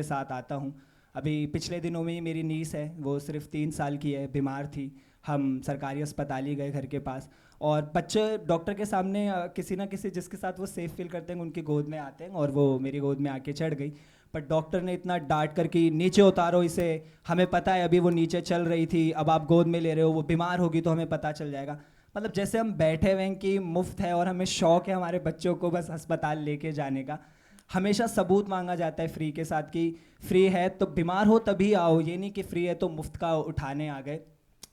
के साथ आता हूँ। अभी पिछले दिनों में ही मेरी नीस है, वो सिर्फ 3 साल की है, बीमार थी। हम सरकारी अस्पताल ही गए घर के पास, और बच्चे डॉक्टर के सामने किसी ना किसी जिसके साथ वो सेफ़ फील करते हैं उनकी गोद में आते हैं, और वो मेरी गोद में आके चढ़ गई। पर डॉक्टर ने इतना डांट कर कि नीचे उतारो इसे, हमें पता है अभी वो नीचे चल रही थी, अब आप गोद में ले रहे हो, वो बीमार होगी तो हमें पता चल जाएगा। मतलब जैसे हम बैठे हुए हैं कि मुफ्त है और हमें शौक़ है हमारे बच्चों को बस अस्पताल लेके जाने का। हमेशा सबूत मांगा जाता है फ्री के साथ कि फ्री है तो बीमार हो तभी आओ, ये नहीं कि फ्री है तो मुफ्त का उठाने आ गए।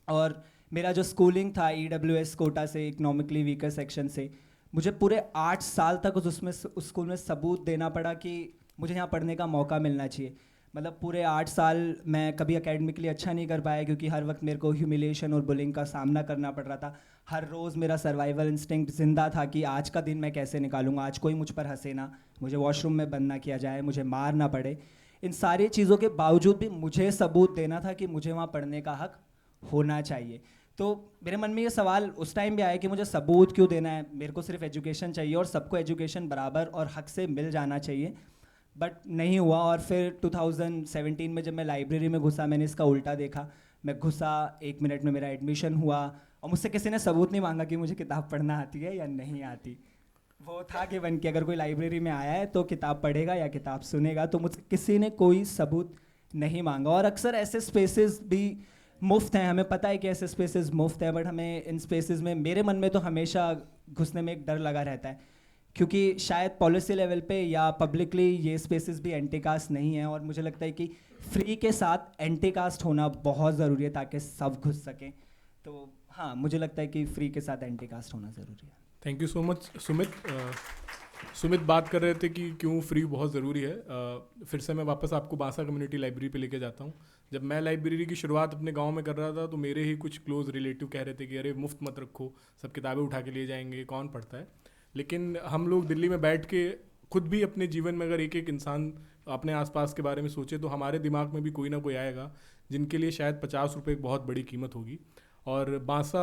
और मेरा जो स्कूलिंग था EWS कोटा से, इकोनॉमिकली वीकर सेक्शन से, मुझे पूरे 8 साल तक उस स्कूल में सबूत देना पड़ा कि मुझे यहाँ पढ़ने का मौका मिलना चाहिए। मतलब पूरे 8 साल मैं कभी एकेडमिकली अच्छा नहीं कर पाया, क्योंकि हर वक्त मेरे को ह्यूमिलिएशन और बुलिंग का सामना करना पड़ रहा था। हर रोज़ मेरा सर्वाइवल इंस्टिंक्ट ज़िंदा था कि आज का दिन मैं कैसे निकालूंगा, आज कोई मुझ पर हंसे ना, मुझे वॉशरूम में बंद ना किया जाए, मुझे मार ना पड़े। इन सारी चीज़ों के बावजूद भी मुझे सबूत देना था कि मुझे वहाँ पढ़ने का हक होना चाहिए। तो मेरे मन में ये सवाल उस टाइम भी आया कि मुझे सबूत क्यों देना है, मेरे को सिर्फ एजुकेशन चाहिए और सबको एजुकेशन बराबर और हक से मिल जाना चाहिए। बट नहीं हुआ। और फिर 2017 में जब मैं लाइब्रेरी में घुसा, मैंने इसका उल्टा देखा। मैं घुसा, 1 मिनट में मेरा एडमिशन हुआ, और मुझसे किसी ने सबूत नहीं मांगा कि मुझे किताब पढ़ना आती है या नहीं आती। वो था कि वन कि अगर कोई लाइब्रेरी में आया है तो किताब पढ़ेगा या किताब सुनेगा, तो मुझसे किसी ने कोई सबूत नहीं मांगा। और अक्सर ऐसे स्पेसेस भी मुफ्त हैं, हमें पता है कि ऐसे स्पेसेस मुफ्त हैं, बट हमें इन स्पेसेस में, मेरे मन में तो हमेशा घुसने में एक डर लगा रहता है, क्योंकि शायद पॉलिसी लेवल पे या पब्लिकली ये स्पेसेस भी एंटी कास्ट नहीं है। और मुझे लगता है कि फ्री के साथ एंटी कास्ट होना बहुत ज़रूरी है ताकि सब घुस सकें। तो हाँ, मुझे लगता है कि फ्री के साथ एंटी कास्ट होना ज़रूरी है। Thank you so much Sumit. Sumit बात कर रहे थे कि क्यों फ्री बहुत ज़रूरी है। फिर से मैं वापस आपको बांसा कम्युनिटी लाइब्रेरी पे लेके जाता हूँ। जब मैं लाइब्रेरी की शुरुआत अपने गांव में कर रहा था तो मेरे ही कुछ क्लोज रिलेटिव कह रहे थे कि अरे मुफ्त मत रखो, सब किताबें उठा के ले जाएंगे, कौन पढ़ता है। लेकिन हम लोग दिल्ली में बैठ के खुद भी अपने जीवन में अगर एक एक इंसान अपने आसपास के बारे में सोचे तो हमारे दिमाग में भी कोई ना कोई आएगा जिनके लिए शायद 50 रुपये एक बहुत बड़ी कीमत होगी। और बांसा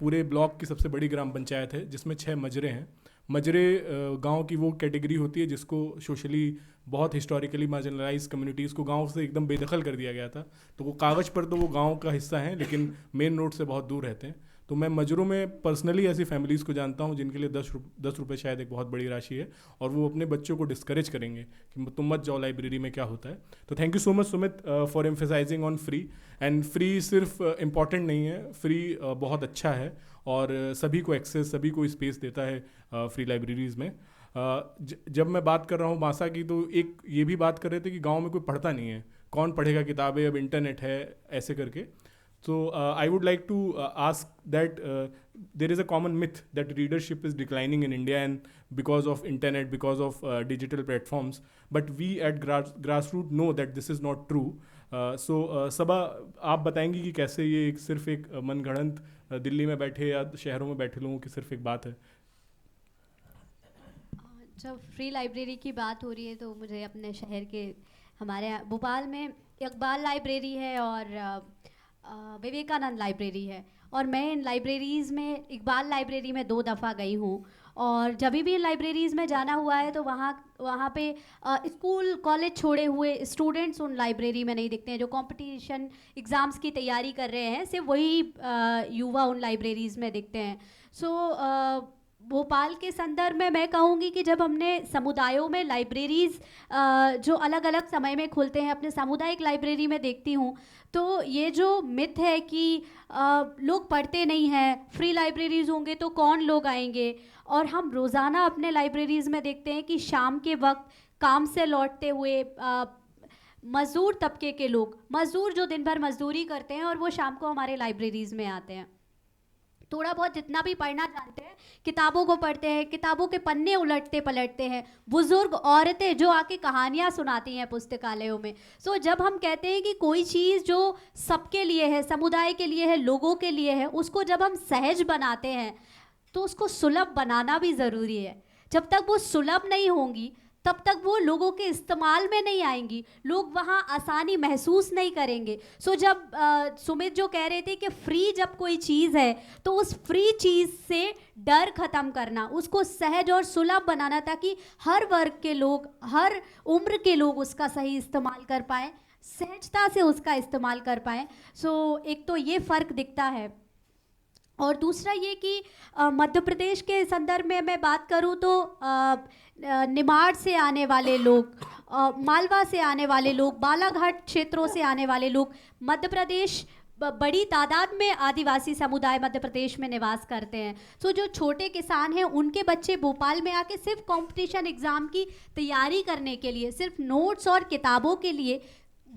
पूरे ब्लॉक की सबसे बड़ी ग्राम पंचायत है जिसमें 6 मजरे हैं। मजरे गांव की वो कैटेगरी होती है जिसको सोशली बहुत हिस्टोरिकली मार्जिनलाइज कम्युनिटीज़ को गांव से एकदम बेदखल कर दिया गया था। तो वो कागज़ पर तो वो गांव का हिस्सा हैं लेकिन मेन रोड से बहुत दूर रहते हैं। तो मैं मजरों में पर्सनली ऐसी फैमिलीज़ को जानता हूँ जिनके लिए 10 रुपये शायद एक बहुत बड़ी राशि है, और वो अपने बच्चों को डिस्करेज करेंगे कि तुम मत जाओ लाइब्रेरी में, क्या होता है। तो thank you so much Sumit for emphasizing on free. And free सिर्फ इम्पॉर्टेंट नहीं है, फ्री बहुत अच्छा है और सभी को एक्सेस, सभी को स्पेस देता है फ्री लाइब्रेरीज़ में। जब मैं बात कर रहा हूँ बांसा की, तो एक ये भी बात कर रहे थे कि गांव में कोई पढ़ता नहीं है, कौन पढ़ेगा किताबें, अब इंटरनेट है ऐसे करके। So I would like to ask that there is a common myth that readership is declining in India and because of internet, because of digital platforms. But we at Grassroots know that this is not true. So सबा, आप बताएंगी कि कैसे ये सिर्फ एक मनगढ़ंत दिल्ली में बैठे या शहरों में बैठे लोगों की सिर्फ एक बात है। जब फ्री लाइब्रेरी की बात हो रही है तो मुझे अपने शहर के, हमारे भोपाल में इकबाल लाइब्रेरी है और विवेकानंद लाइब्रेरी है, और मैं इन लाइब्रेरीज़ में, इकबाल लाइब्रेरी में 2 दफ़ा गई हूँ। और जब भी इन लाइब्रेरीज़ में जाना हुआ है तो वहाँ पे स्कूल कॉलेज छोड़े हुए स्टूडेंट्स उन लाइब्रेरी में नहीं दिखते हैं। जो कंपटीशन एग्ज़ाम्स की तैयारी कर रहे हैं सिर्फ वही युवा उन लाइब्रेरीज़ में दिखते हैं। सो भोपाल के संदर्भ में मैं कहूँगी कि जब हमने समुदायों में लाइब्रेरीज़ जो अलग अलग समय में खुलते हैं, अपने सामुदायिक लाइब्रेरी में देखती हूँ, तो ये जो मिथ है कि लोग पढ़ते नहीं हैं, फ्री लाइब्रेरीज़ होंगे तो कौन लोग आएंगे। और हम रोज़ाना अपने लाइब्रेरीज़ में देखते हैं कि शाम के वक्त काम से लौटते हुए मज़दूर तबके के लोग, मज़दूर जो दिन भर मज़दूरी करते हैं और वो शाम को हमारे लाइब्रेरीज़ में आते हैं। थोड़ा बहुत जितना भी पढ़ना जानते हैं, किताबों को पढ़ते हैं, किताबों के पन्ने उलटते पलटते हैं, बुजुर्ग औरतें जो आके कहानियाँ सुनाती हैं पुस्तकालयों में। सो जब हम कहते हैं कि कोई चीज़ जो सबके लिए है, समुदाय के लिए है, लोगों के लिए है, उसको जब हम सहज बनाते हैं तो उसको सुलभ बनाना भी ज़रूरी है। जब तक वो सुलभ नहीं होंगी तब तक वो लोगों के इस्तेमाल में नहीं आएंगी, लोग वहाँ आसानी महसूस नहीं करेंगे। सो जब सुमित जो कह रहे थे कि फ्री जब कोई चीज़ है तो उस फ्री चीज़ से डर ख़त्म करना, उसको सहज और सुलभ बनाना ताकि हर वर्ग के लोग, हर उम्र के लोग उसका सही इस्तेमाल कर पाएँ, सहजता से उसका इस्तेमाल कर पाएँ। सो एक तो ये फ़र्क दिखता है। और दूसरा ये कि मध्य प्रदेश के संदर्भ में मैं बात करूँ तो निमाड़ से आने वाले लोग, मालवा से आने वाले लोग, बालाघाट क्षेत्रों से आने वाले लोग, मध्य प्रदेश बड़ी तादाद में आदिवासी समुदाय मध्य प्रदेश में निवास करते हैं। सो जो छोटे किसान हैं उनके बच्चे भोपाल में आके सिर्फ कंपटीशन एग्ज़ाम की तैयारी करने के लिए, सिर्फ नोट्स और किताबों के लिए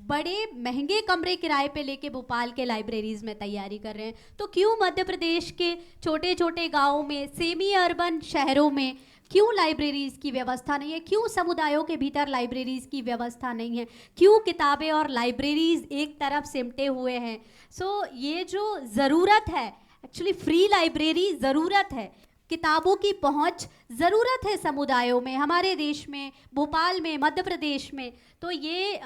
बड़े महंगे कमरे किराए पे लेके भोपाल के लाइब्रेरीज़ में तैयारी कर रहे हैं। तो क्यों मध्य प्रदेश के छोटे छोटे गाँवों में, सेमी अर्बन शहरों में क्यों लाइब्रेरीज़ की व्यवस्था नहीं है? क्यों समुदायों के भीतर लाइब्रेरीज़ की व्यवस्था नहीं है? क्यों किताबें और लाइब्रेरीज़ एक तरफ सिमटे हुए हैं? सो ये जो ज़रूरत है, एक्चुअली फ्री लाइब्रेरी ज़रूरत है, किताबों की पहुंच ज़रूरत है समुदायों में, हमारे देश में, भोपाल में, मध्य प्रदेश में। तो ये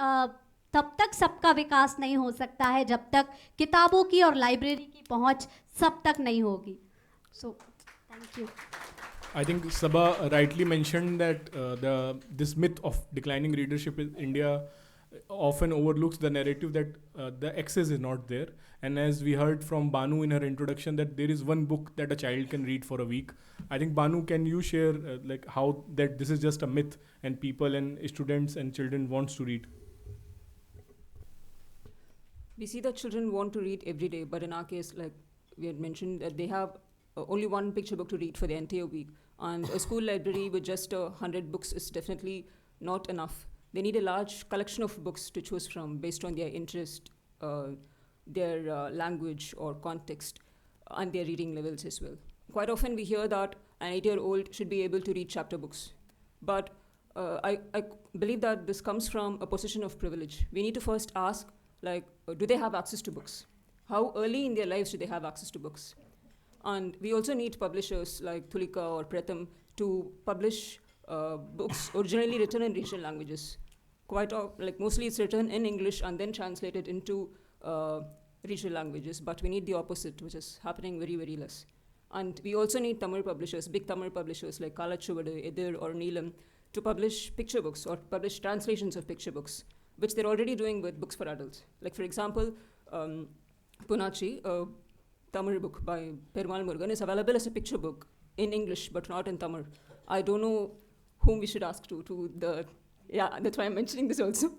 तब तक सबका विकास नहीं हो सकता है जब तक किताबों की और लाइब्रेरी की पहुंच सब तक नहीं होगी। So thank you. I think Sabha rightly mentioned that this myth of declining readership in India often overlooks the narrative that the access is not there. And as we heard from Banu in her introduction, that there is one book that a child can read for a week. I think Banu, can you share like how that this is just a myth and people and students and children wants to read? We see that children want to read every day, but in our case, like we had mentioned, that they have only one picture book to read for the entire week. And a school library with just 100 books is definitely not enough. They need a large collection of books to choose from based on their interest, their language or context, and their reading levels as well. Quite often we hear that an 8-year-old should be able to read chapter books. But I believe that this comes from a position of privilege. We need to first ask, like, do they have access to books? How early in their lives do they have access to books? And we also need publishers like Tulika or Pratham to publish books originally written in regional languages. Like mostly it's written in English and then translated into regional languages, but we need the opposite, which is happening very, very less. And we also need Tamil publishers, big Tamil publishers like Kalachuvadu, Edir or Neelam, to publish picture books or publish translations of picture books, which they're already doing with books for adults. Like for example, Punachi, Tamil book by Perumal Murugan is available as a picture book in English, but not in Tamil. I don't know whom we should ask yeah, that's why I'm mentioning this also.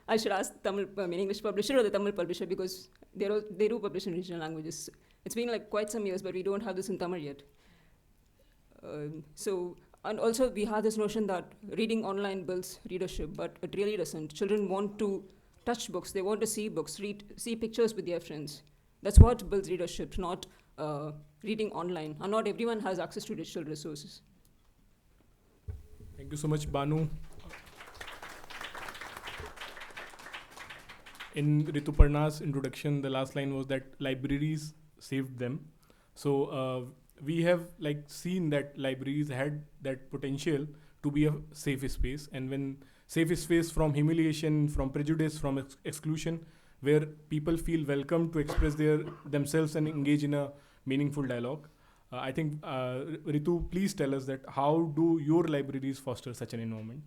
I should ask English publisher or the Tamil publisher, because they do publish in regional languages. It's been like quite some years, but we don't have this in Tamil yet. And also we have this notion that reading online builds readership, but it really doesn't. Children want to touch books, they want to see books, see pictures with their friends. That's what builds readership, not reading online. And not everyone has access to digital resources. Thank you so much, Banu. In Rituparna's introduction, the last line was that libraries saved them. So we have like seen that libraries had that potential to be a safe space, and when safe space from humiliation, from prejudice, from exclusion, where people feel welcome to express themselves and engage in a meaningful dialogue. I think, Ritu, please tell us that how do your libraries foster such an environment?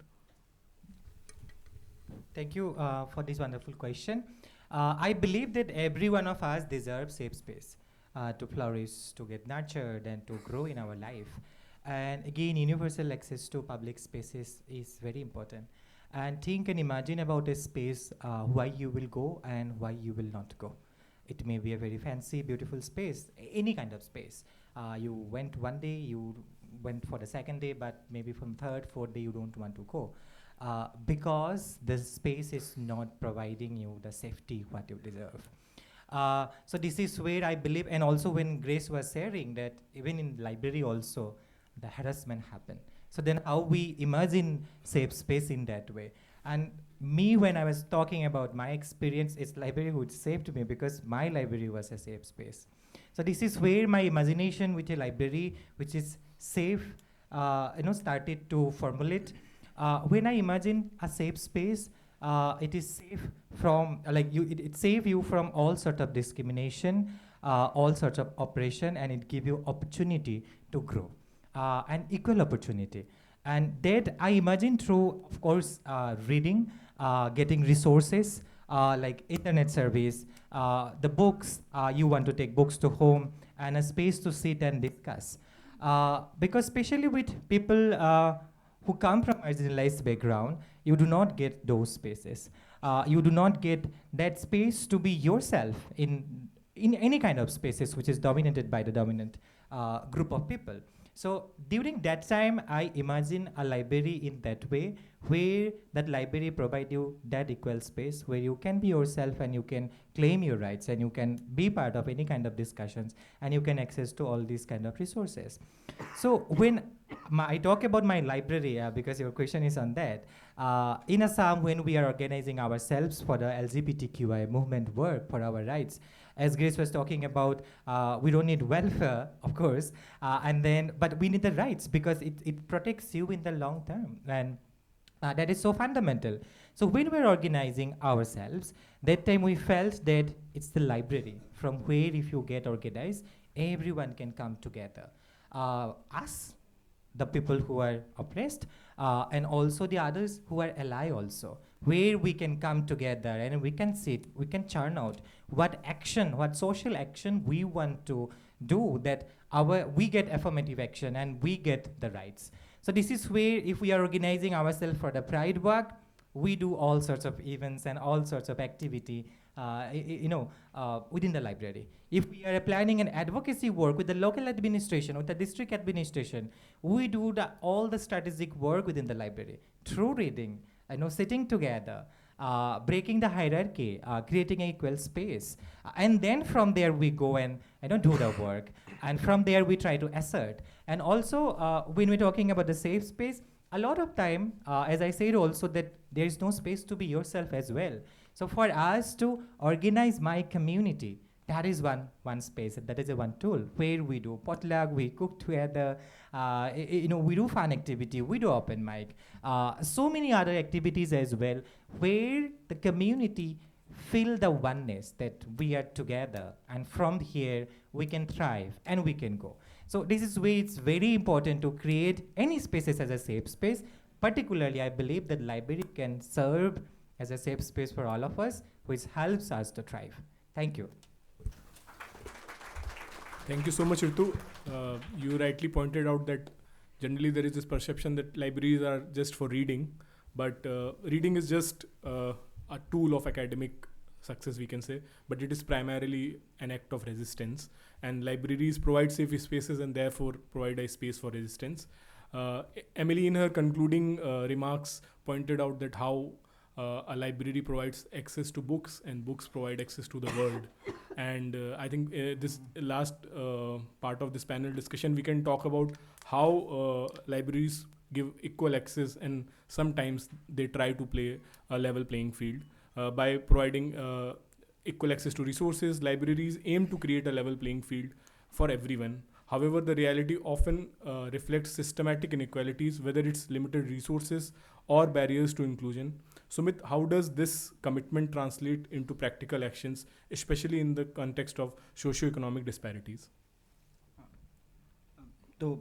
Thank you for this wonderful question. I believe that every one of us deserves safe space to flourish, to get nurtured, and to grow in our life. And again, universal access to public spaces is very important. And think and imagine about a space why you will go and why you will not go. It may be a very fancy, beautiful space, any kind of space. You went one day, you went for the second day, but maybe from third, fourth day you don't want to go. Because the space is not providing you the safety what you deserve. So this is where I believe, and also when Grace was sharing that even in library also, the harassment happened. So then how we imagine safe space in that way. And me, when I was talking about my experience, it's library which saved me because my library was a safe space. So this is where my imagination with a library which is safe, started to formulate. When I imagine a safe space, it is safe from it save you from all sort of discrimination, all sorts of oppression, and it give you opportunity to grow, and equal opportunity. And that I imagine through, of course, reading, getting resources like internet service, the books, you want to take books to home, and a space to sit and discuss. Because especially with people who come from marginalized background, you do not get those spaces. You do not get that space to be yourself in any kind of spaces which is dominated by the dominant group of people. So during that time, I imagine a library in that way, where that library provide you that equal space where you can be yourself and you can claim your rights and you can be part of any kind of discussions and you can access to all these kind of resources. So when I talk about my library, because your question is on that, in Assam, when we are organizing ourselves for the LGBTQI movement work for our rights, as Grace was talking about, we don't need welfare, of course, but we need the rights because it protects you in the long term. And that is so fundamental. So when we're organizing ourselves, that time we felt that it's the library from where if you get organized, everyone can come together. Us, the people who are oppressed, and also the others who are ally also, where we can come together and we can sit, we can churn out what action, what social action we want to do, that we get affirmative action and we get the rights. So this is where, if we are organizing ourselves for the Pride Walk, we do all sorts of events and all sorts of activity, within the library. If we are planning an advocacy work with the local administration, with the district administration, we do all the strategic work within the library through reading, sitting together, breaking the hierarchy, creating an equal space. And then from there we go and do the work. And from there we try to assert. And also, when we're talking about the safe space, a lot of time, as I said also, that there is no space to be yourself as well. So for us to organize my community, that is one space, that is one tool where we do potluck, we cook together, we do fun activity, we do open mic, so many other activities as well, where the community feel the oneness that we are together, and from here we can thrive and we can go. So this is where it's very important to create any spaces as a safe space. Particularly, I believe that library can serve as a safe space for all of us, which helps us to thrive. Thank you. Thank you so much, Ritu. You rightly pointed out that generally there is this perception that libraries are just for reading, but reading is just a tool of academic success, we can say, but it is primarily an act of resistance, and libraries provide safe spaces and therefore provide a space for resistance. Emily, in her concluding remarks, pointed out that how a library provides access to books and books provide access to the world. And I think this last part of this panel discussion, we can talk about how libraries give equal access, and sometimes they try to play a level playing field. By providing equal access to resources, libraries aim to create a level playing field for everyone. However, the reality often reflects systematic inequalities, whether it's limited resources or barriers to inclusion. Sumit, how does this commitment translate into practical actions, especially in the context of socio-economic disparities? तो